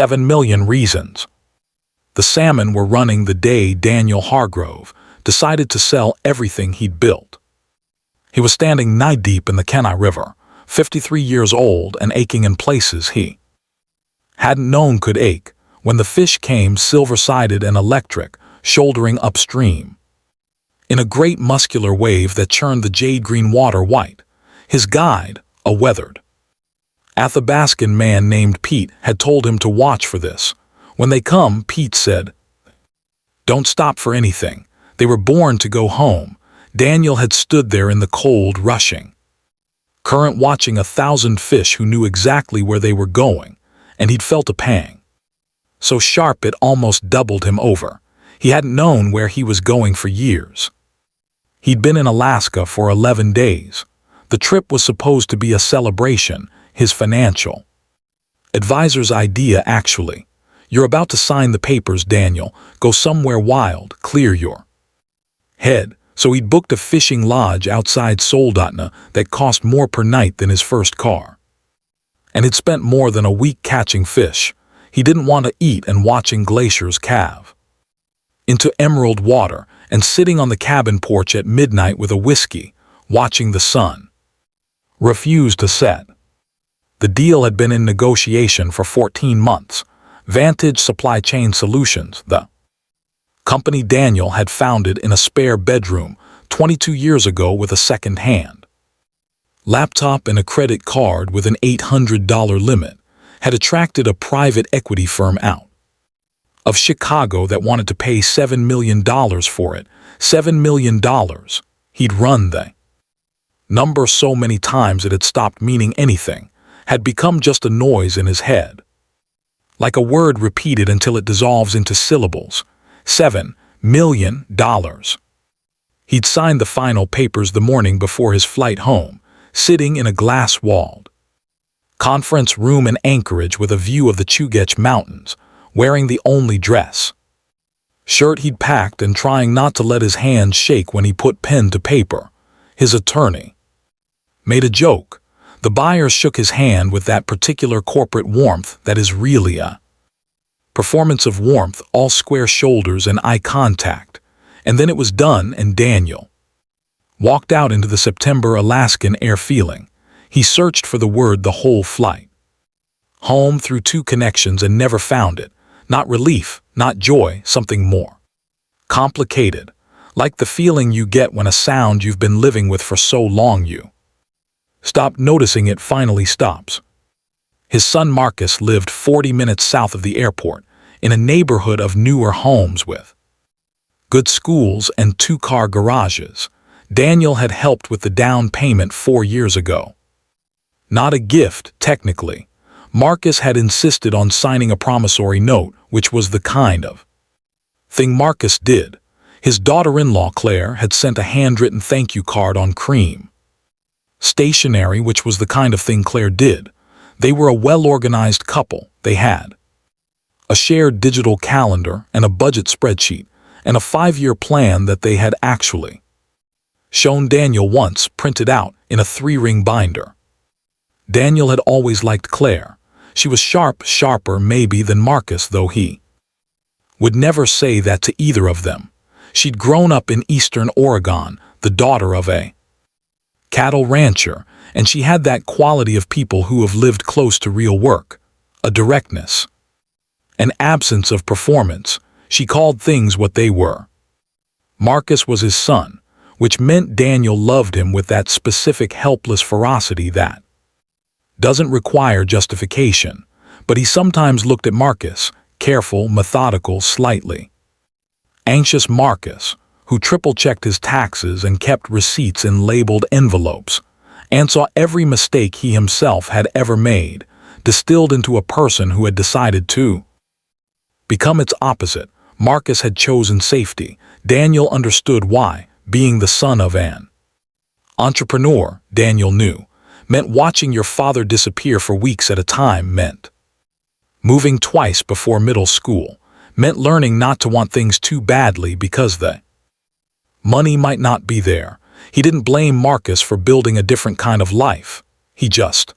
7 million reasons. The salmon were running the day Daniel Hargrove decided to sell everything he'd built. He was standing knee-deep in the Kenai River, 53 years old and aching in places he hadn't known could ache, when the fish came silver-sided and electric, shouldering upstream. In a great muscular wave that churned the jade-green water white, his guide, a weathered Athabascan man named Pete, had told him to watch for this. When they come, Pete said, "Don't stop for anything. They were born to go home." Daniel had stood there in the cold, rushing current watching 1,000 fish who knew exactly where they were going, and he'd felt a pang so sharp it almost doubled him over. He hadn't known where he was going for years. He'd been in Alaska for 11 days. The trip was supposed to be a celebration, his financial advisor's idea actually. "You're about to sign the papers, Daniel. Go somewhere wild, clear your head." So he'd booked a fishing lodge outside Soldotna that cost more per night than his first car. And he'd spent more than a week catching fish he didn't want to eat and watching glaciers calve into emerald water, and sitting on the cabin porch at midnight with a whiskey, watching the sun refuse to set. The deal had been in negotiation for 14 months. Vantage Supply Chain Solutions, the company Daniel had founded in a spare bedroom 22 years ago with a second-hand laptop and a credit card with an $800 limit, had attracted a private equity firm out of Chicago that wanted to pay $7 million for it. $7 million. He'd run the number so many times it had stopped meaning anything, had become just a noise in his head, like a word repeated until it dissolves into syllables. $7 million. He'd signed the final papers the morning before his flight home, sitting in a glass-walled conference room in Anchorage with a view of the Chugach Mountains, wearing the only dress shirt he'd packed and trying not to let his hands shake when he put pen to paper. His attorney made a joke. The buyer shook his hand with that particular corporate warmth that is really a performance of warmth, all square shoulders and eye contact. And then it was done, and Daniel walked out into the September Alaskan air feeling. He searched for the word the whole flight home through 2 connections and never found it. Not relief, not joy, something more complicated, like the feeling you get when a sound you've been living with for so long you stop noticing it finally stops. His son Marcus lived 40 minutes south of the airport, in a neighborhood of newer homes with good schools and 2-car garages. Daniel had helped with the down payment 4 years ago. Not a gift, technically. Marcus had insisted on signing a promissory note, which was the kind of thing Marcus did. His daughter-in-law, Claire, had sent a handwritten thank you card on cream stationery, which was the kind of thing Claire did. They were a well-organized couple. They had a shared digital calendar and a budget spreadsheet and a 5-year plan that they had actually shown Daniel once, printed out in a 3-ring binder. Daniel had always liked Claire. She was sharper maybe than Marcus, though he would never say that to either of them. She'd grown up in eastern Oregon, the daughter of a cattle rancher, and she had that quality of people who have lived close to real work, a directness, an absence of performance. She called things what they were. Marcus was his son, which meant Daniel loved him with that specific helpless ferocity that doesn't require justification, but he sometimes looked at Marcus, careful, methodical, slightly anxious Marcus, who triple-checked his taxes and kept receipts in labeled envelopes, and saw every mistake he himself had ever made, distilled into a person who had decided to become its opposite. Marcus had chosen safety. Daniel understood why. Being the son of an entrepreneur, Daniel knew, meant watching your father disappear for weeks at a time, meant moving twice before middle school, meant learning not to want things too badly because the money might not be there. He didn't blame Marcus for building a different kind of life. He just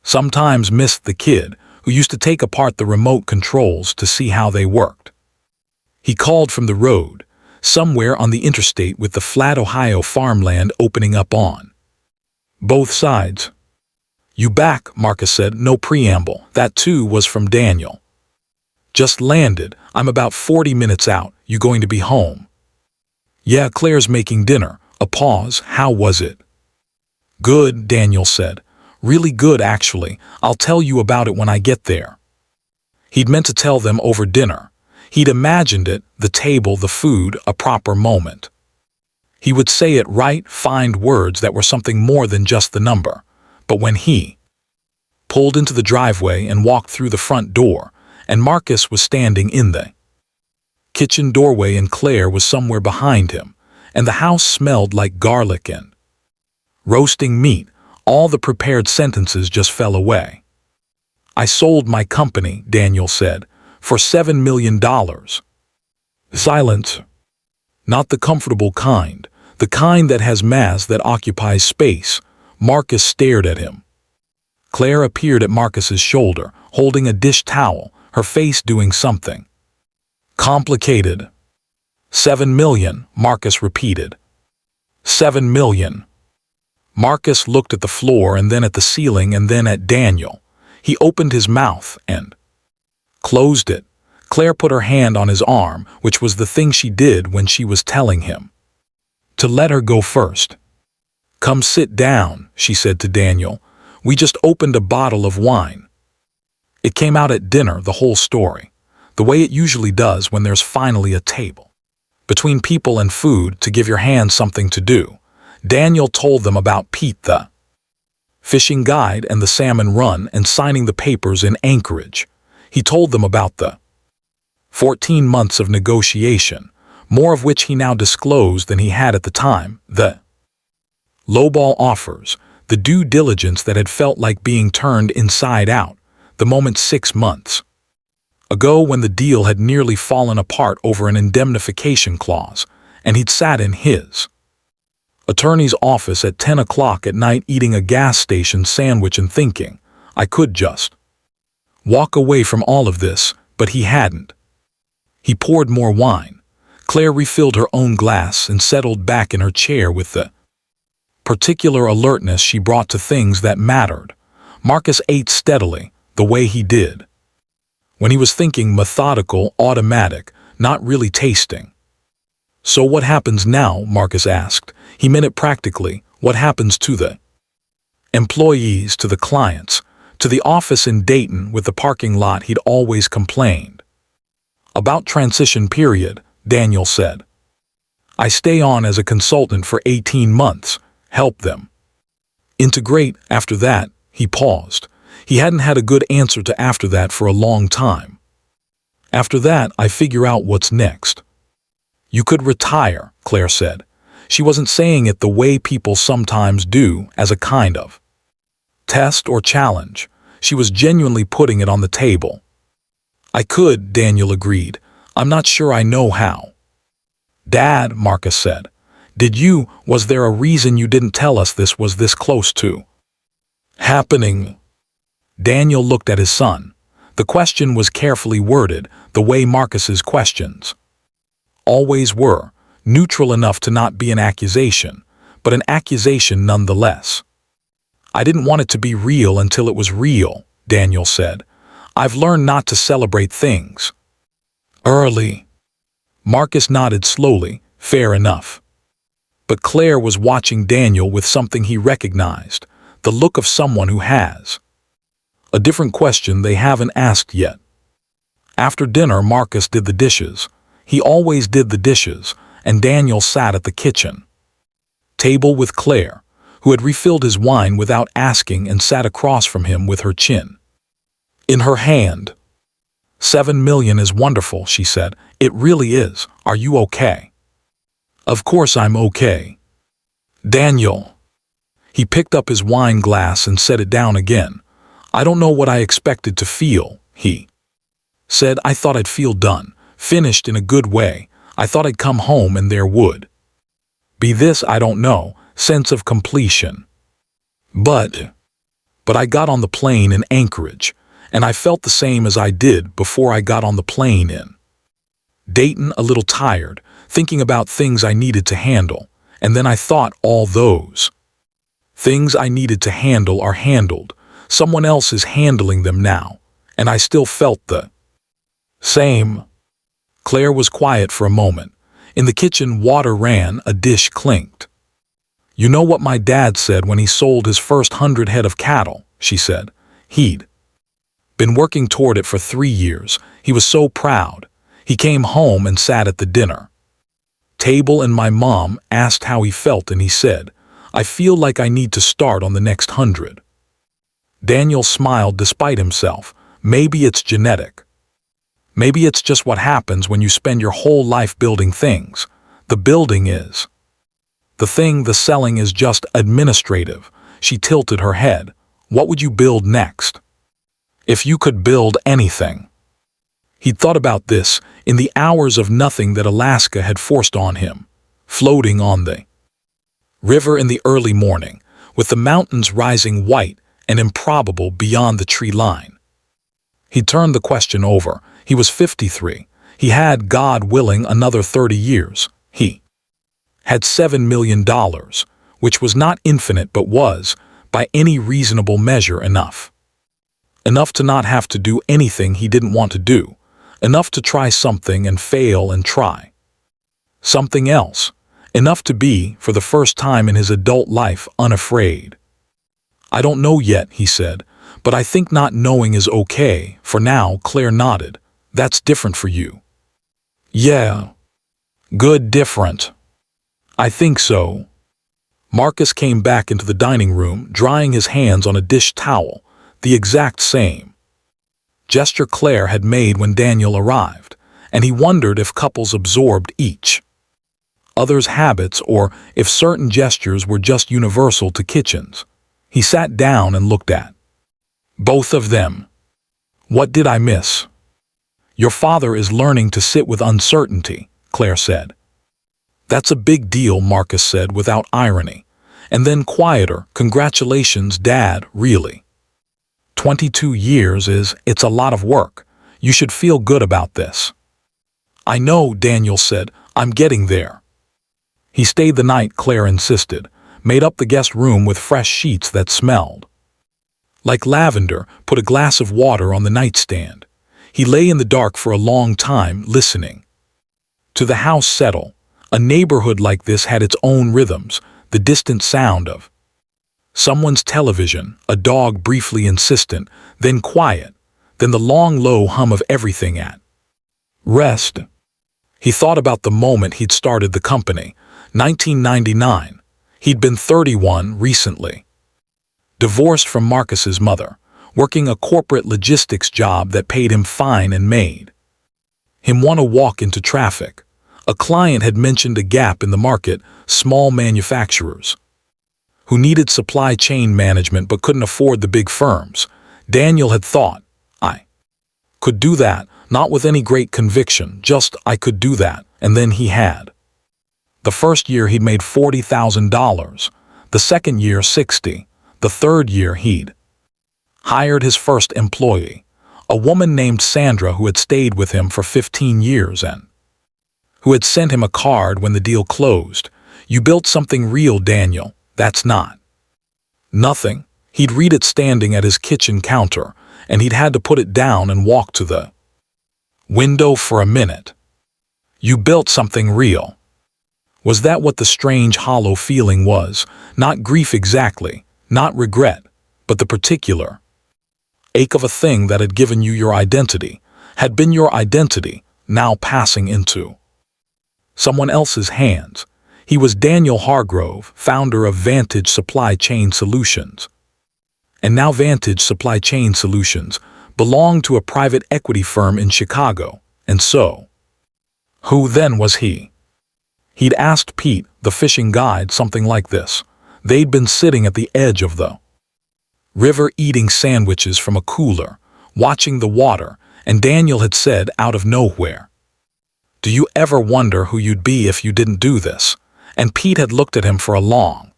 sometimes missed the kid who used to take apart the remote controls to see how they worked. He called from the road, somewhere on the interstate with the flat Ohio farmland opening up on both sides. "You back," Marcus said, no preamble. That too was from Daniel. "Just landed. I'm about 40 minutes out. You going to be home?" "Yeah, Claire's making dinner." A pause. "How was it?" "Good," Daniel said. "Really good, actually. I'll tell you about it when I get there." He'd meant to tell them over dinner. He'd imagined it, the table, the food, a proper moment. He would say it right, find words that were something more than just the number. But when he pulled into the driveway and walked through the front door, and Marcus was standing in the kitchen doorway and Claire was somewhere behind him, and the house smelled like garlic and roasting meat, all the prepared sentences just fell away. "I sold my company," Daniel said, "for $7 million. Silence. Not the comfortable kind, the kind that has mass that occupies space." Marcus stared at him. Claire appeared at Marcus's shoulder, holding a dish towel, her face doing something complicated. "7 million, Marcus repeated. 7 million. Marcus looked at the floor and then at the ceiling and then at Daniel. He opened his mouth and closed it. Claire put her hand on his arm, which was the thing she did when she was telling him to let her go first. "Come sit down," she said to Daniel. "We just opened a bottle of wine." It came out at dinner, the whole story, the way it usually does when there's finally a table between people and food to give your hands something to do. Daniel told them about Pete the fishing guide and the salmon run and signing the papers in Anchorage. He told them about the 14 months of negotiation, more of which he now disclosed than he had at the time, the lowball offers, the due diligence that had felt like being turned inside out, the moment 6 months ago when the deal had nearly fallen apart over an indemnification clause, and he'd sat in his attorney's office at 10 o'clock at night eating a gas station sandwich and thinking, I could just walk away from all of this, but he hadn't. He poured more wine. Claire refilled her own glass and settled back in her chair with the particular alertness she brought to things that mattered. Marcus ate steadily, the way he did when he was thinking, methodical, automatic, not really tasting. "So what happens now?" Marcus asked. He meant it practically. What happens to the employees, to the clients, to the office in Dayton with the parking lot he'd always complained about? Transition period, Daniel said. "I stay on as a consultant for 18 months, help them integrate. After that," he paused. He hadn't had a good answer to after that for a long time. "After that, I figure out what's next." "You could retire," Claire said. She wasn't saying it the way people sometimes do, as a kind of test or challenge. She was genuinely putting it on the table. "I could," Daniel agreed. "I'm not sure I know how." "Dad," Marcus said, was there a reason you didn't tell us this was this close to happening?" Daniel looked at his son. The question was carefully worded, the way Marcus's questions always were, neutral enough to not be an accusation, but an accusation nonetheless. "I didn't want it to be real until it was real," Daniel said. "I've learned not to celebrate things early." Marcus nodded slowly. Fair enough. But Claire was watching Daniel with something he recognized, the look of someone who has a different question they haven't asked yet. After dinner, Marcus did the dishes. He always did the dishes, and Daniel sat at the kitchen table with Claire, who had refilled his wine without asking and sat across from him with her chin in her hand. "7 million is wonderful," she said. "It really is. Are you okay?" "Of course I'm okay." "Daniel." He picked up his wine glass and set it down again. "I don't know what I expected to feel," he said. "I thought I'd feel done, finished in a good way. I thought I'd come home and there would be this, I don't know, sense of completion. But I got on the plane in Anchorage, and I felt the same as I did before I got on the plane in Dayton, a little tired, thinking about things I needed to handle, and then I thought all those things I needed to handle are handled. Someone else is handling them now, and I still felt the same. Claire was quiet for a moment. In the kitchen, water ran, a dish clinked. "You know what my dad said when he sold his first 100 head of cattle," she said. "He'd been working toward it for 3 years. He was so proud. He came home and sat at the dinner table, and my mom asked how he felt, and he said, 'I feel like I need to start on the next 100. Daniel smiled despite himself. Maybe it's genetic. Maybe it's just what happens when you spend your whole life building things. The building is the thing, the selling is just administrative." She tilted her head. "What would you build next? If you could build anything?" He'd thought about this in the hours of nothing that Alaska had forced on him, floating on the river in the early morning, with the mountains rising white and improbable beyond the tree line. He turned the question over. He was 53. He had, God willing, another 30 years. He had $7 million, which was not infinite but was, by any reasonable measure, enough. Enough to not have to do anything he didn't want to do. Enough to try something and fail and try something else. Enough to be, for the first time in his adult life, unafraid. "I don't know yet," he said, "but I think not knowing is okay, for now." Claire nodded. "That's different for you." "Yeah. Good different. I think so." Marcus came back into the dining room, drying his hands on a dish towel, the exact same gesture Claire had made when Daniel arrived, and he wondered if couples absorbed each other's habits or if certain gestures were just universal to kitchens. He sat down and looked at both of them. "What did I miss?" "Your father is learning to sit with uncertainty," Claire said. "That's a big deal," Marcus said without irony, and then quieter, "Congratulations, Dad, really. 22 years it's a lot of work. You should feel good about this." "I know," Daniel said. "I'm getting there." He stayed the night, Claire insisted, made up the guest room with fresh sheets that smelled like lavender, put a glass of water on the nightstand. He lay in the dark for a long time, listening to the house settle. A neighborhood like this had its own rhythms, the distant sound of someone's television, a dog briefly insistent, then quiet, then the long low hum of everything at rest. He thought about the moment he'd started the company, 1999. He'd been 31 recently. Divorced from Marcus's mother, working a corporate logistics job that paid him fine and made him want to walk into traffic. A client had mentioned a gap in the market, small manufacturers who needed supply chain management but couldn't afford the big firms. Daniel had thought, "I could do that," not with any great conviction, just "I could do that," and then he had. The first year he'd made $40,000, the second year 60, the third year he'd hired his first employee, a woman named Sandra who had stayed with him for 15 years and who had sent him a card when the deal closed. "You built something real, Daniel. That's not nothing." He'd read it standing at his kitchen counter, and he'd had to put it down and walk to the window for a minute. "You built something real." Was that what the strange, hollow feeling was? Not grief exactly, not regret, but the particular ache of a thing that had given you your identity, had been your identity, now passing into someone else's hands. He was Daniel Hargrove, founder of Vantage Supply Chain Solutions. And now Vantage Supply Chain Solutions belonged to a private equity firm in Chicago, and so, who then was he? He'd asked Pete, the fishing guide, something like this. They'd been sitting at the edge of the river eating sandwiches from a cooler, watching the water, and Daniel had said out of nowhere, "Do you ever wonder who you'd be if you didn't do this?" And Pete had looked at him for a long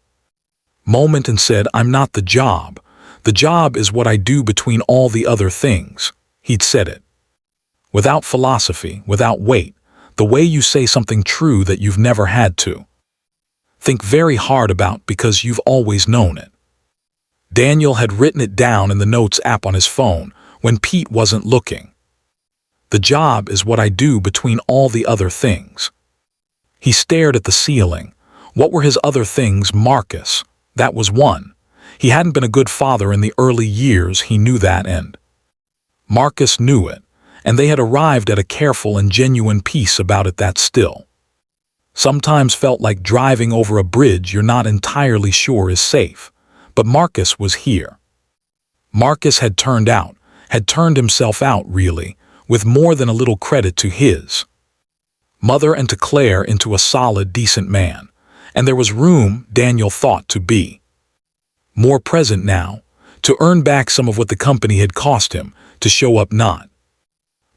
moment and said, "I'm not the job." The job is what I do between all the other things. He'd said it. Without philosophy, without weight, the way you say something true that you've never had to think very hard about because you've always known it. Daniel had written it down in the Notes app on his phone when Pete wasn't looking. The job is what I do between all the other things. He stared at the ceiling. What were his other things? Marcus. That was one. He hadn't been a good father in the early years, he knew that, and Marcus knew it, and they had arrived at a careful and genuine peace about it that still sometimes felt like driving over a bridge you're not entirely sure is safe. But Marcus was here. Marcus had turned himself out, really, with more than a little credit to his mother and to Claire, into a solid, decent man. And there was room, Daniel thought, to be more present now, to earn back some of what the company had cost him, to show up not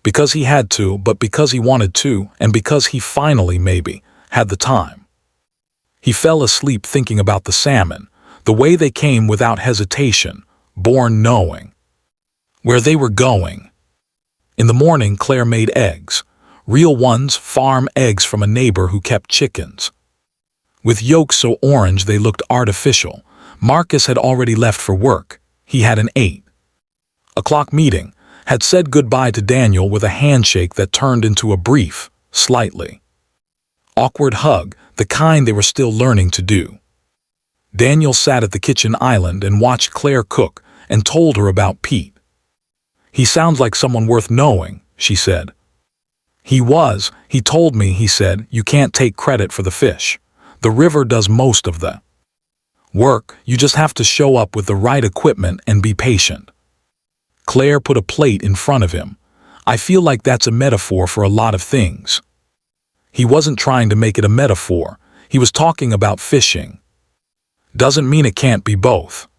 because he had to, but because he wanted to, and because he finally, maybe, had the time. He fell asleep thinking about the salmon, the way they came without hesitation, born knowing where they were going. In the morning, Claire made eggs, real ones, farm eggs from a neighbor who kept chickens, with yolks so orange they looked artificial. Marcus had already left for work. He had an 8 o'clock meeting, had said goodbye to Daniel with a handshake that turned into a brief, slightly awkward hug, the kind they were still learning to do. Daniel sat at the kitchen island and watched Claire cook and told her about Pete. He sounds like someone worth knowing, she said. He told me, he said, you can't take credit for the fish. The river does most of the work, you just have to show up with the right equipment and be patient. Claire put a plate in front of him. I feel like that's a metaphor for a lot of things. He wasn't trying to make it a metaphor. He was talking about fishing. Doesn't mean it can't be both.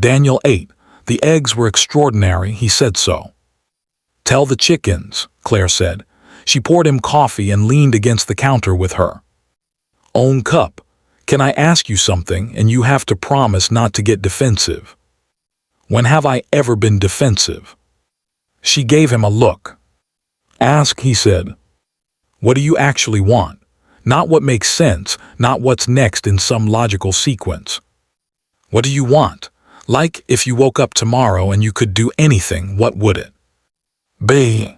Daniel ate. The eggs were extraordinary, he said so. Tell the chickens, Claire said. She poured him coffee and leaned against the counter with her own cup. Can I ask you something, and you have to promise not to get defensive? When have I ever been defensive? She gave him a look. Ask, he said. What do you actually want? Not what makes sense, not what's next in some logical sequence. What do you want? Like, if you woke up tomorrow and you could do anything, what would it be?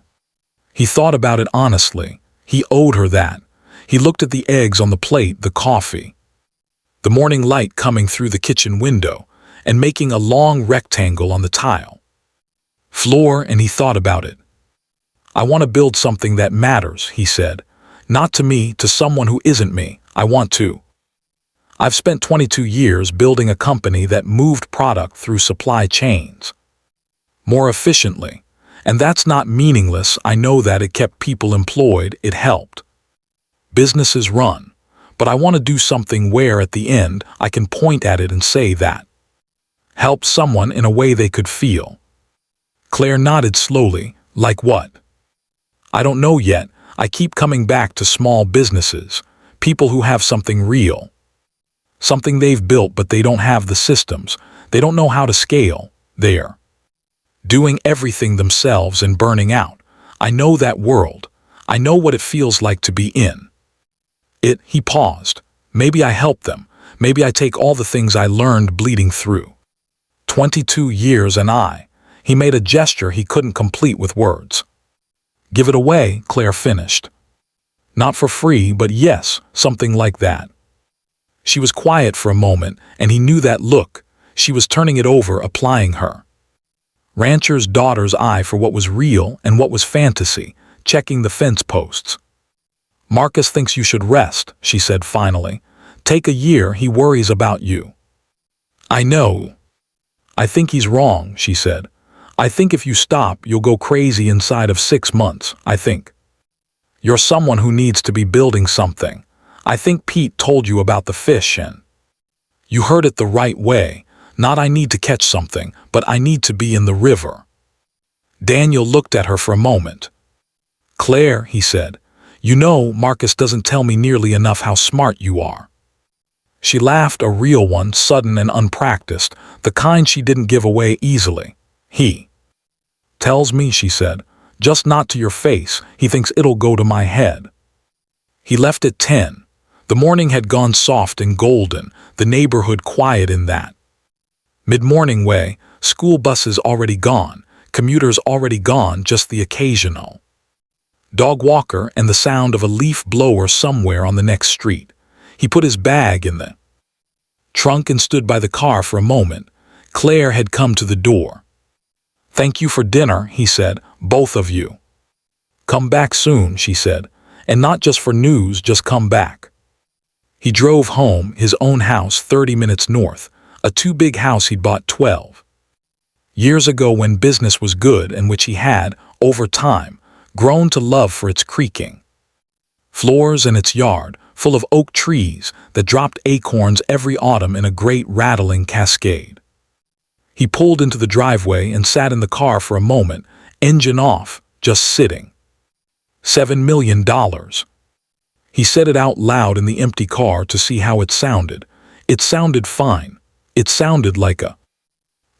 He thought about it honestly. He owed her that. He looked at the eggs on the plate, the coffee, the morning light coming through the kitchen window and making a long rectangle on the tile floor, and he thought about it. I want to build something that matters, he said. Not to me, to someone who isn't me. I want to. I've spent 22 years building a company that moved product through supply chains more efficiently. And that's not meaningless. I know that it kept people employed, it helped businesses run. But I want to do something where at the end I can point at it and say that helped someone in a way they could feel. Claire nodded slowly. Like what? I don't know yet. I keep coming back to small businesses, people who have something real, something they've built but they don't have the systems, they don't know how to scale, they're doing everything themselves and burning out. I know that world. I know what it feels like to be in it. He paused. Maybe I help them. Maybe I take all the things I learned bleeding through 22 years and he made a gesture he couldn't complete with words. Give it away, Claire finished. Not for free, but yes, something like that. She was quiet for a moment, and he knew that look. She was turning it over, applying her rancher's daughter's eye for what was real and what was fantasy, checking the fence posts. Marcus thinks you should rest, she said finally. Take a year, he worries about you. I know. I think he's wrong, she said. I think if you stop, you'll go crazy inside of 6 months, I think. You're someone who needs to be building something. I think Pete told you about the fish and you heard it the right way. Not I need to catch something, but I need to be in the river. Daniel looked at her for a moment. Claire, he said, you know, Marcus doesn't tell me nearly enough how smart you are. She laughed, a real one, sudden and unpracticed, the kind she didn't give away easily. He tells me, she said, just not to your face, he thinks it'll go to my head. He left at 10. The morning had gone soft and golden, the neighborhood quiet in that mid-morning way, school buses already gone, commuters already gone, just the occasional dog walker and the sound of a leaf blower somewhere on the next street. He put his bag in the trunk and stood by the car for a moment. Claire had come to the door. "Thank you for dinner," he said, "both of you. Come back soon," she said, "and not just for news, just come back." He drove home, his own house 30 minutes north, a too-big house he'd bought 12 years ago when business was good and which he had, over time, grown to love for its creaking floors and its yard, full of oak trees that dropped acorns every autumn in a great rattling cascade. He pulled into the driveway and sat in the car for a moment, engine off, just sitting. $7 million. He said it out loud in the empty car to see how it sounded. It sounded fine. It sounded like a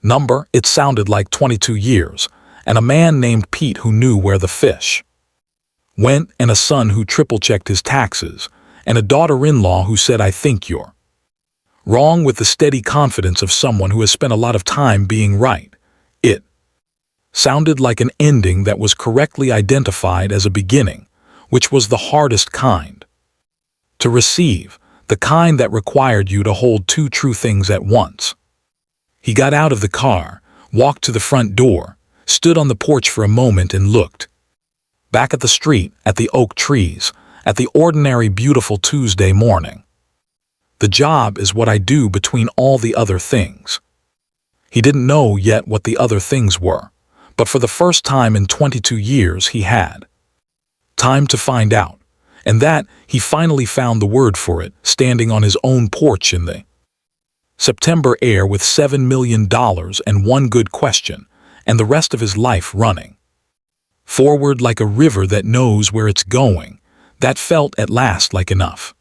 number. It sounded like 22 years, and a man named Pete who knew where the fish went, and a son who triple-checked his taxes, and a daughter-in-law who said, "I think you're wrong," with the steady confidence of someone who has spent a lot of time being right. It sounded like an ending that was correctly identified as a beginning, which was the hardest kind to receive, the kind that required you to hold two true things at once. He got out of the car, walked to the front door, stood on the porch for a moment and looked back at the street, at the oak trees, at the ordinary beautiful Tuesday morning. The job is what I do between all the other things. He didn't know yet what the other things were, but for the first time in 22 years he had time to find out, and that he finally found the word for it, standing on his own porch in the September air with $7 million and one good question, and the rest of his life running forward like a river that knows where it's going. That felt at last like enough.